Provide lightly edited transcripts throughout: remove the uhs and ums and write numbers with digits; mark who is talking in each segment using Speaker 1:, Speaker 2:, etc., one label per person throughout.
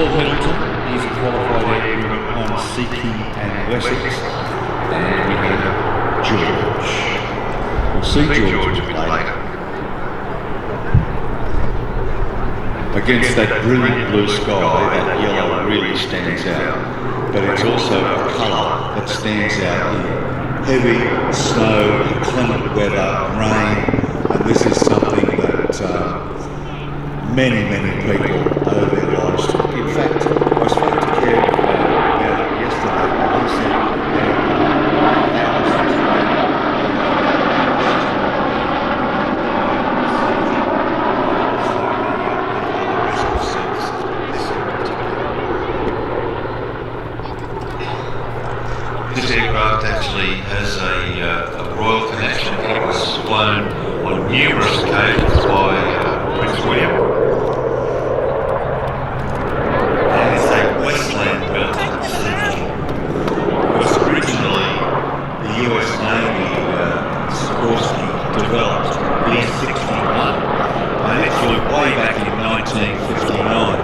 Speaker 1: Paul Middleton, he's a qualified aircrew on Seeking and Wessex. And we have George. We'll see George a bit later. Against that brilliant blue sky, that yellow really stands out. But it's also a colour that stands out here. Heavy snow, inclement weather, rain, and this is something that many people owe their lives to. In fact, I spoke to Kev about it yesterday, and he said
Speaker 2: this aircraft actually has a royal connection. It was flown on numerous occasions by Prince William. And it's a Westland built Sydney. It was originally the US Navy Sikorsky developed B-61, and it flew way back in 1959.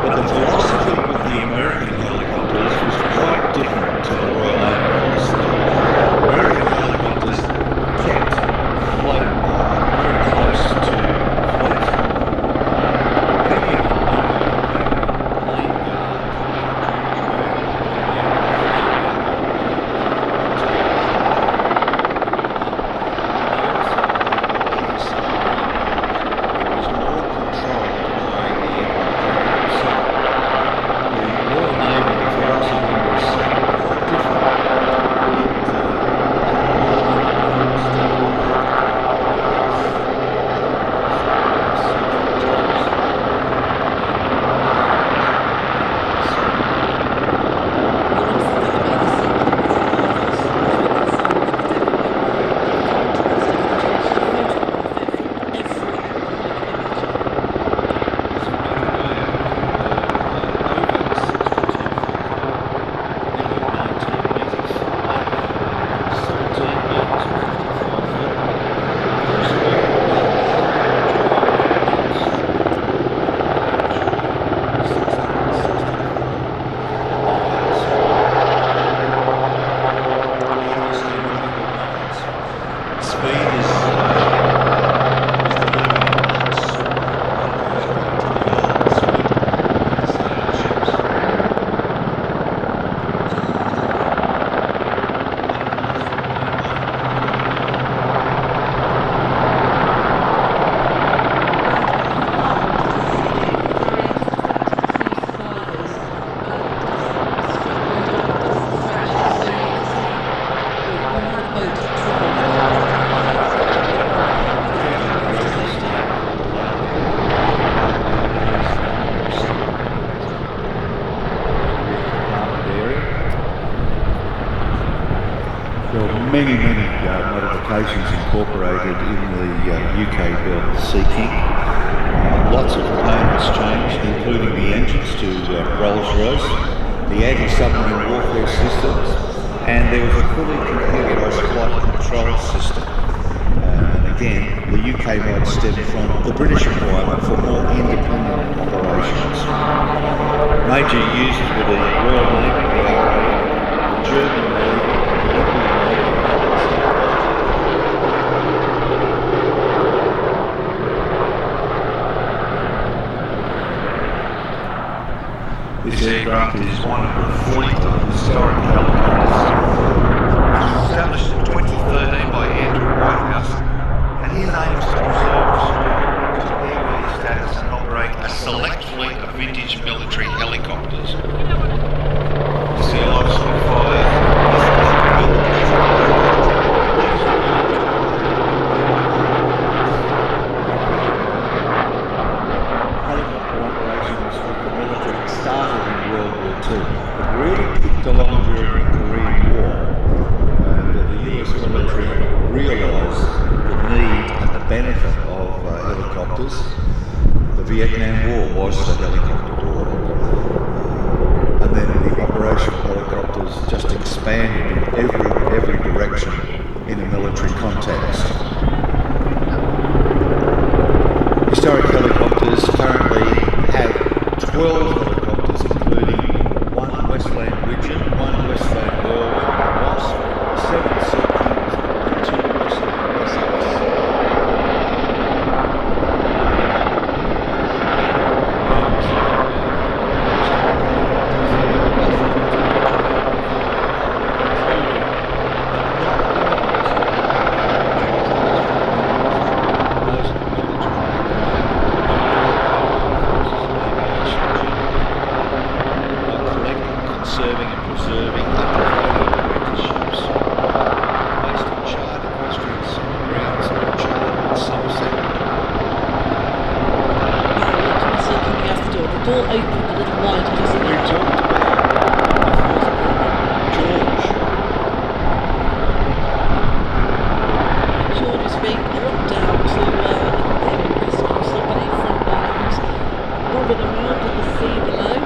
Speaker 2: But the philosophy of the American helicopters was quite different to the Royal Navy philosophy. American helicopters kept floating very close to the fleet. Many of them plane
Speaker 1: many modifications incorporated in the UK-built Sea King. Lots of components changed, including the engines to Rolls-Royce, the anti-submarine warfare systems, and there was a fully computerised flight control system. And again, the UK mode stemmed from the British requirement for more independent operations. Major users were the Royal Navy, the RAF, the German Navy, the Indian Navy.
Speaker 2: This aircraft is one of the fleet of historic helicopters. It was established in 2013 by Andrew Whitehouse, and his aim is to preserve Australia's airworthy status and operate a select fleet of vintage military helicopters. You see a lot of Spitfires.
Speaker 1: Helicopter operations with the military started in World War II. It really kicked along during the Korean War, and the US military realised the need and the benefit of helicopters. The Vietnam War was the helicopter war, and then the operational helicopters just expanded in every direction in a military context. Historic helicopters currently have 12 helicopters
Speaker 3: door opened a little wider, just
Speaker 1: We talked about George.
Speaker 3: George is being dropped down to rescue somebody from who's bobbing around in the sea below.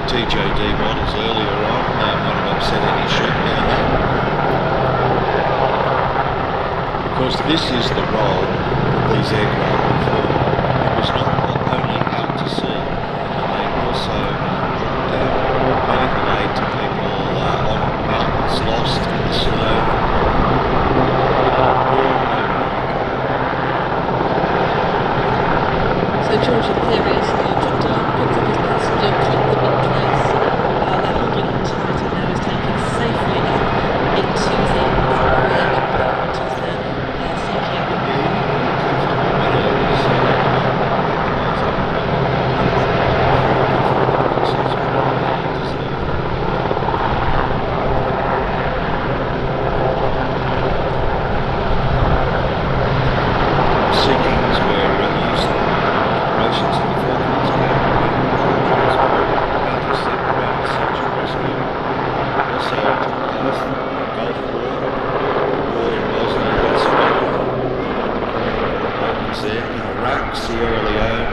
Speaker 1: TJD models earlier on might have upset any ship down there. Because this is the role that these aircraft perform. It was not only out to sea, they also dropped down medical aid to people on mountains lost in the snow.
Speaker 3: So George and Theory is dropped down, picked up his passenger, clipped them in place. They're holding on tight and now is taken safely up into the rear compartment as they're
Speaker 1: Seekings were used in operations in the Falklands, intercept around search and rescue. Also, Gulf War in Bosnia and Herzegovina, there, Iraq, Sierra Leone,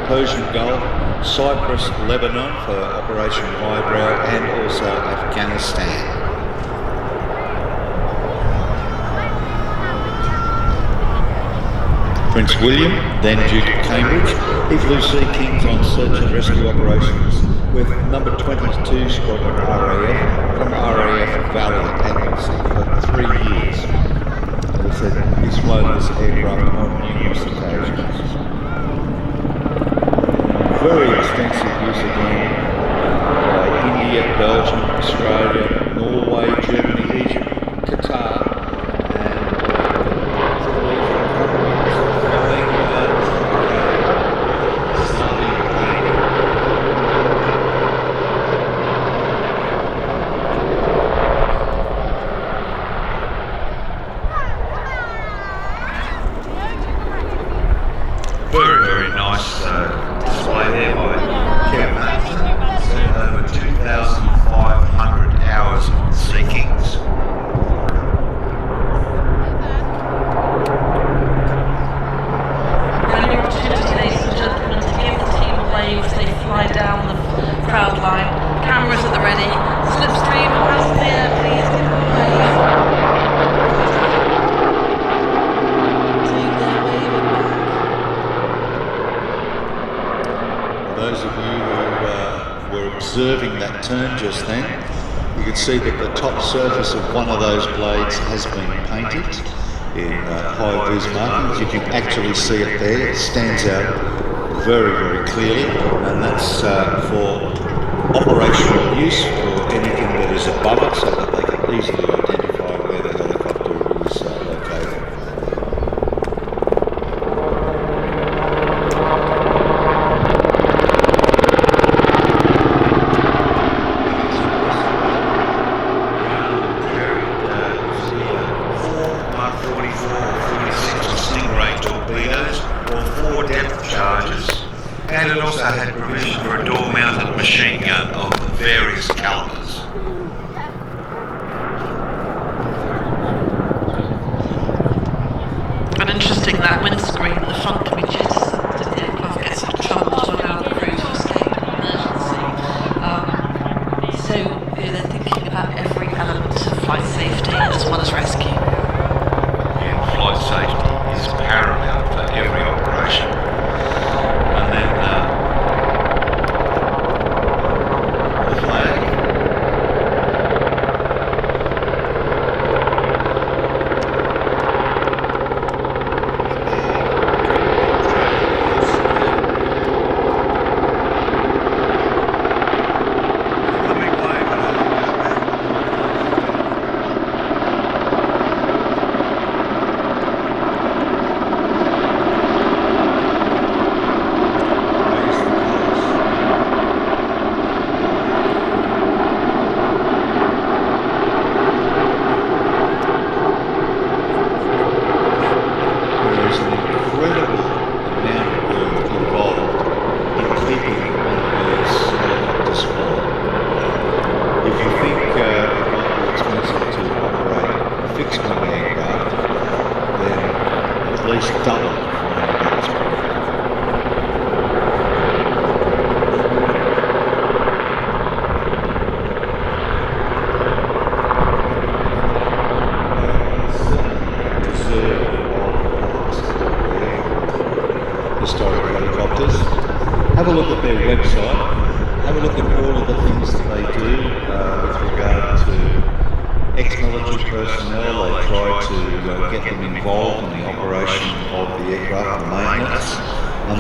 Speaker 1: Persian Gulf, Cyprus, Lebanon for Operation Highbrow, and also Afghanistan. Prince William, then Duke of Cambridge, he flew Sea Kings on search and rescue operations with number 22 Squadron RAF from RAF Valley Admiralty for 3 years. As I said, he's flown this aircraft on numerous occasions. Very extensive use again by India, Belgium, Australia, Norway, Germany, Egypt, Qatar, very nice display there by Kevin Mason. Over 2,500 hours on Sea Kings.
Speaker 3: And an opportunity, ladies and gentlemen, to give the team a wave as they fly down the crowd line. Cameras at the ready. Slipstream has there, please give a wave.
Speaker 1: Those of you who were observing that turn just then, you can see that the top surface of one of those blades has been painted in high vis markings. You can actually see it there. It stands out very clearly, and that's for operational use for anything that is above it, so that they can easily identify where the helicopter is located.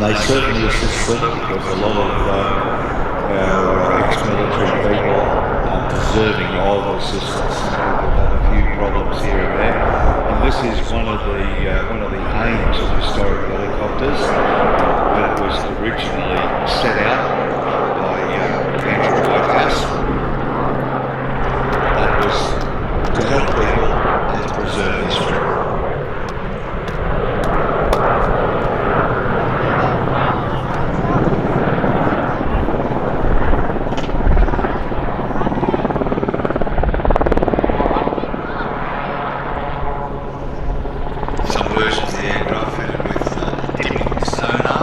Speaker 1: they certainly assist them because a lot of our ex-military people are deserving of assistance. Some people have a few problems here and there, and this is one of the aims of historic helicopters when it was originally set out by Andrew Whitehouse. That was to help people and to preserve history.
Speaker 2: Some versions of the aircraft fitted with dipping sonar.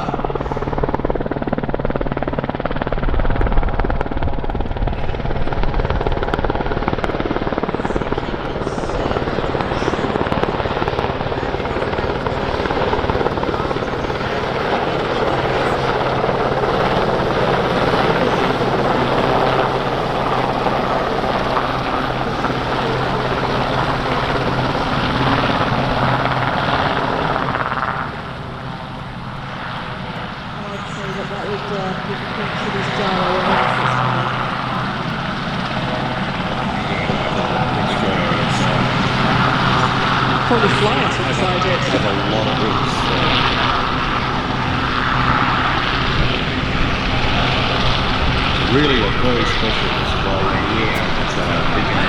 Speaker 3: Probably fly us inside it.
Speaker 1: Have a lot of roots. Really a very special display here at Midlands.